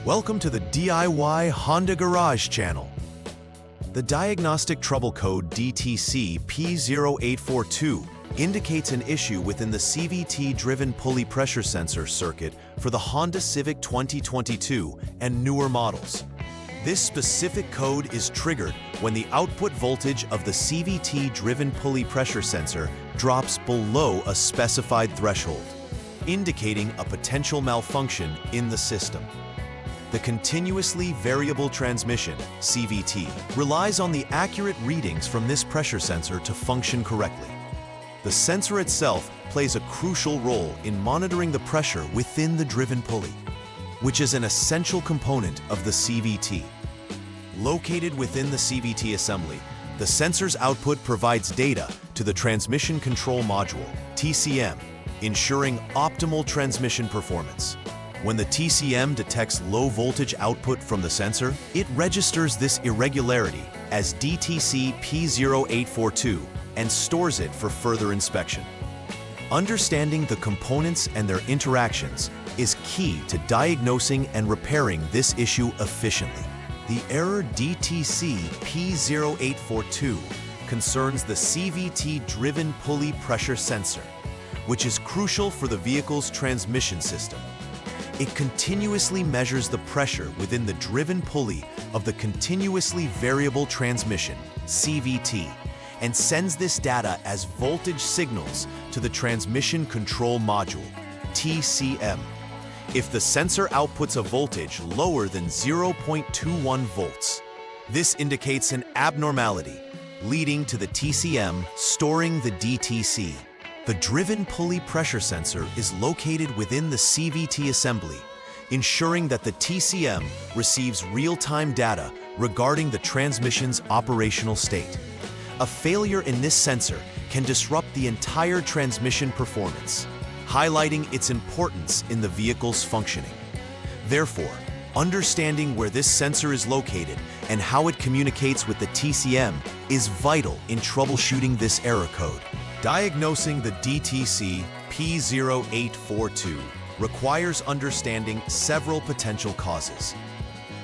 Welcome to the DIY Honda Garage channel. The Diagnostic Trouble Code DTC P0842 indicates an issue within the CVT-driven pulley pressure sensor circuit for the Honda Civic 2022 and newer models. This specific code is triggered when the output voltage of the CVT-driven pulley pressure sensor drops below a specified threshold, indicating a potential malfunction in the system. The continuously variable transmission, CVT, relies on the accurate readings from this pressure sensor to function correctly. The sensor itself plays a crucial role in monitoring the pressure within the driven pulley, which is an essential component of the CVT. Located within the CVT assembly, the sensor's output provides data to the Transmission Control Module, TCM, ensuring optimal transmission performance. When the TCM detects low voltage output from the sensor, it registers this irregularity as DTC P0842 and stores it for further inspection. Understanding the components and their interactions is key to diagnosing and repairing this issue efficiently. The error DTC P0842 concerns the CVT-driven pulley pressure sensor, which is crucial for the vehicle's transmission system. It continuously measures the pressure within the driven pulley of the continuously variable transmission, CVT, and sends this data as voltage signals to the Transmission Control Module, TCM. If the sensor outputs a voltage lower than 0.21 volts, this indicates an abnormality, leading to the TCM storing the DTC. The driven pulley pressure sensor is located within the CVT assembly, ensuring that the TCM receives real-time data regarding the transmission's operational state. A failure in this sensor can disrupt the entire transmission performance, highlighting its importance in the vehicle's functioning. Therefore, understanding where this sensor is located and how it communicates with the TCM is vital in troubleshooting this error code. Diagnosing the DTC P0842 requires understanding several potential causes.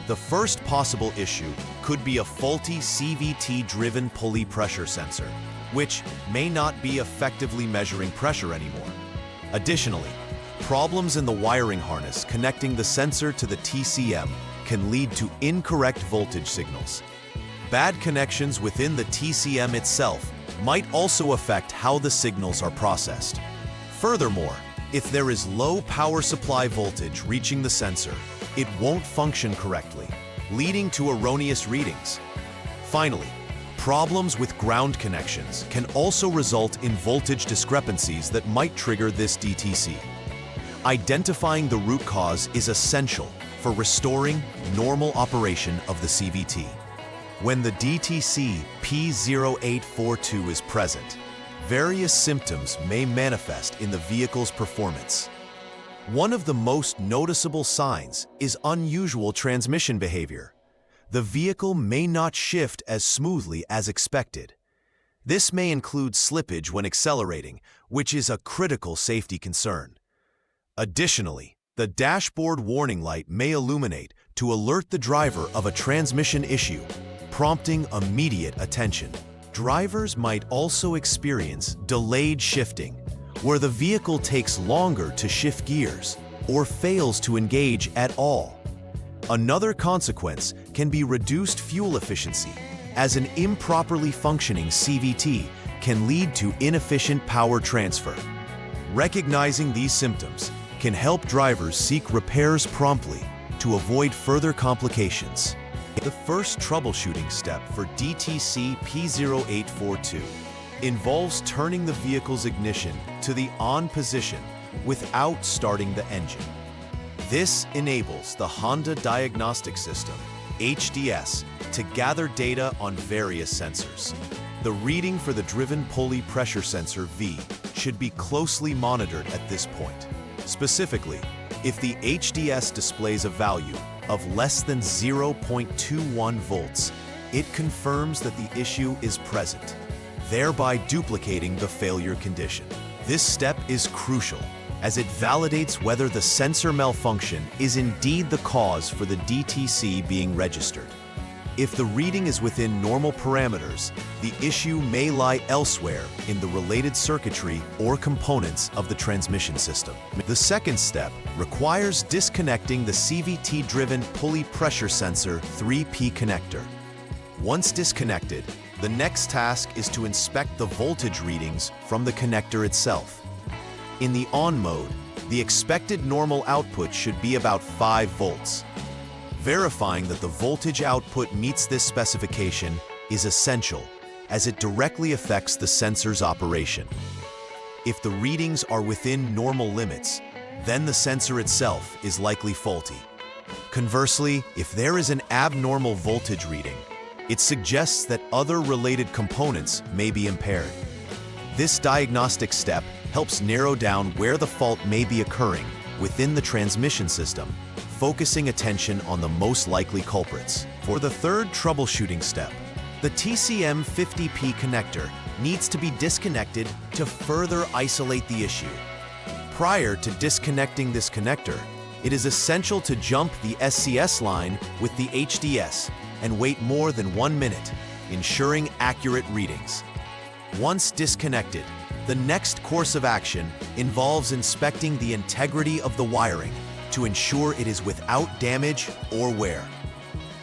The first possible issue could be a faulty CVT-driven pulley pressure sensor, which may not be effectively measuring pressure anymore. Additionally, problems in the wiring harness connecting the sensor to the TCM can lead to incorrect voltage signals. Bad connections within the TCM itself might also affect how the signals are processed. Furthermore, if there is low power supply voltage reaching the sensor, it won't function correctly, leading to erroneous readings. Finally, problems with ground connections can also result in voltage discrepancies that might trigger this DTC. Identifying the root cause is essential for restoring normal operation of the CVT. When the DTC P0842 is present, various symptoms may manifest in the vehicle's performance. One of the most noticeable signs is unusual transmission behavior. The vehicle may not shift as smoothly as expected. This may include slippage when accelerating, which is a critical safety concern. Additionally, the dashboard warning light may illuminate to alert the driver of a transmission issue, prompting immediate attention. Drivers might also experience delayed shifting, where the vehicle takes longer to shift gears or fails to engage at all. Another consequence can be reduced fuel efficiency, as an improperly functioning CVT can lead to inefficient power transfer. Recognizing these symptoms can help drivers seek repairs promptly to avoid further complications. The first troubleshooting step for DTC P0842 involves turning the vehicle's ignition to the on position without starting the engine. This enables the Honda Diagnostic System, HDS, to gather data on various sensors. The reading for the driven pulley pressure sensor V should be closely monitored at this point. Specifically, if the HDS displays a value of less than 0.21 volts, it confirms that the issue is present, thereby duplicating the failure condition. This step is crucial as it validates whether the sensor malfunction is indeed the cause for the DTC being registered. If the reading is within normal parameters, the issue may lie elsewhere in the related circuitry or components of the transmission system. The second step requires disconnecting the CVT-driven pulley pressure sensor 3P connector. Once disconnected, the next task is to inspect the voltage readings from the connector itself. In the on mode, the expected normal output should be about 5 volts. Verifying that the voltage output meets this specification is essential, as it directly affects the sensor's operation. If the readings are within normal limits, then the sensor itself is likely faulty. Conversely, if there is an abnormal voltage reading, it suggests that other related components may be impaired. This diagnostic step helps narrow down where the fault may be occurring within the transmission system, focusing attention on the most likely culprits. For the third troubleshooting step, the TCM50P connector needs to be disconnected to further isolate the issue. Prior to disconnecting this connector, it is essential to jump the SCS line with the HDS and wait more than 1 minute, ensuring accurate readings. Once disconnected, the next course of action involves inspecting the integrity of the wiring to ensure it is without damage or wear.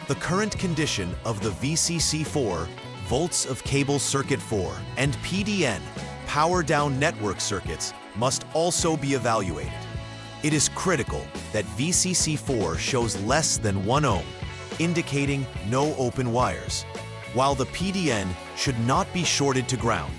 The current condition of the VCC4, volts of cable circuit 4, and PDN, power down network circuits, must also be evaluated. It is critical that VCC4 shows less than 1 ohm, indicating no open wires, while the PDN should not be shorted to ground.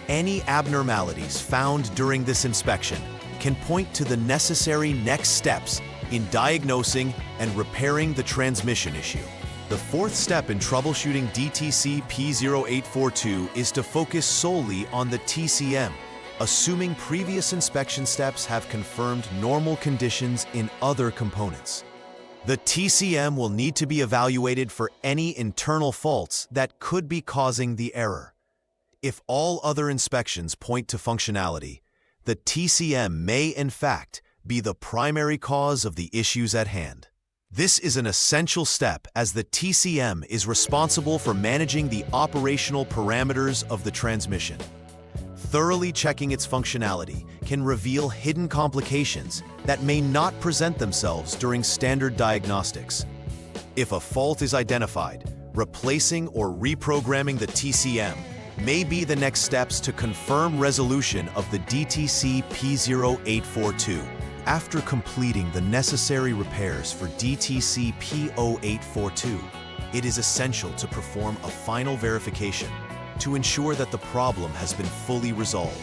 Any abnormalities found during this inspection can point to the necessary next steps in diagnosing and repairing the transmission issue. The fourth step in troubleshooting DTC P0842 is to focus solely on the TCM, assuming previous inspection steps have confirmed normal conditions in other components. The TCM will need to be evaluated for any internal faults that could be causing the error. If all other inspections point to functionality, the TCM may in fact be the primary cause of the issues at hand. This is an essential step as the TCM is responsible for managing the operational parameters of the transmission. Thoroughly checking its functionality can reveal hidden complications that may not present themselves during standard diagnostics. If a fault is identified, replacing or reprogramming the TCM may be the next steps to confirm resolution of the DTC P0842. After completing the necessary repairs for DTC P0842, it is essential to perform a final verification to ensure that the problem has been fully resolved.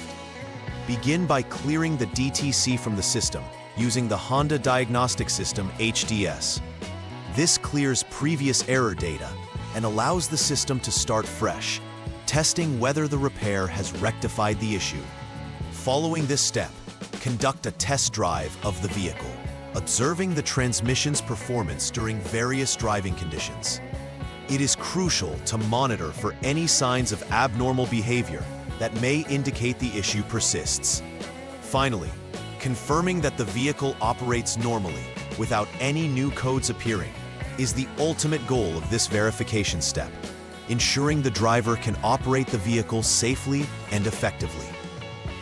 Begin by clearing the DTC from the system using the Honda Diagnostic System HDS. This clears previous error data and allows the system to start fresh, testing whether the repair has rectified the issue. Following this step, conduct a test drive of the vehicle, observing the transmission's performance during various driving conditions. It is crucial to monitor for any signs of abnormal behavior that may indicate the issue persists. Finally, confirming that the vehicle operates normally without any new codes appearing is the ultimate goal of this verification step, ensuring the driver can operate the vehicle safely and effectively.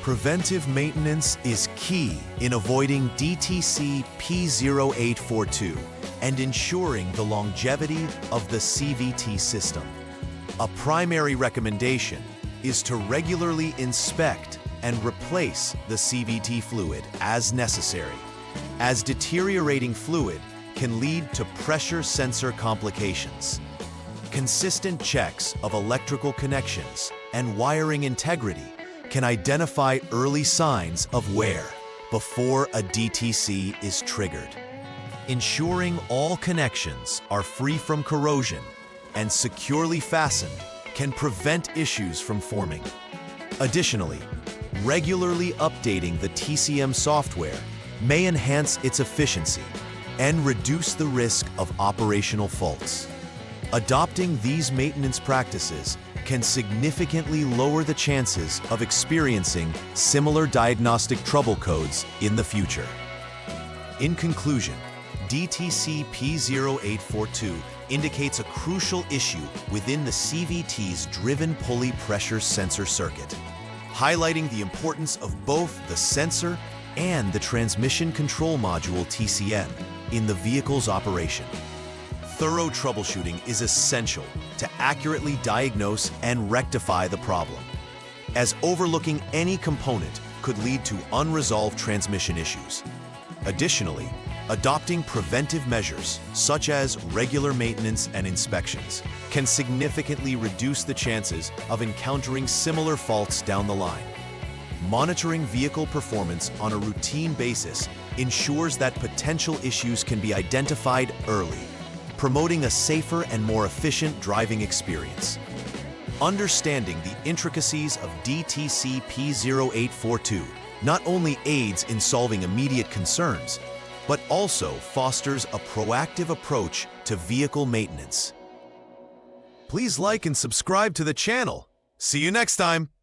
Preventive maintenance is key in avoiding DTC P0842 and ensuring the longevity of the CVT system. A primary recommendation is to regularly inspect and replace the CVT fluid as necessary, as deteriorating fluid can lead to pressure sensor complications. Consistent checks of electrical connections and wiring integrity can identify early signs of wear before a DTC is triggered. Ensuring all connections are free from corrosion and securely fastened can prevent issues from forming. Additionally, regularly updating the TCM software may enhance its efficiency and reduce the risk of operational faults. Adopting these maintenance practices can significantly lower the chances of experiencing similar diagnostic trouble codes in the future. In conclusion, DTC P0842 indicates a crucial issue within the CVT's driven pulley pressure sensor circuit, highlighting the importance of both the sensor and the transmission control module TCM in the vehicle's operation. Thorough troubleshooting is essential to accurately diagnose and rectify the problem, as overlooking any component could lead to unresolved transmission issues. Additionally, adopting preventive measures, such as regular maintenance and inspections, can significantly reduce the chances of encountering similar faults down the line. Monitoring vehicle performance on a routine basis ensures that potential issues can be identified early, promoting a safer and more efficient driving experience. Understanding the intricacies of DTC P0842 not only aids in solving immediate concerns, but also fosters a proactive approach to vehicle maintenance. Please like and subscribe to the channel. See you next time.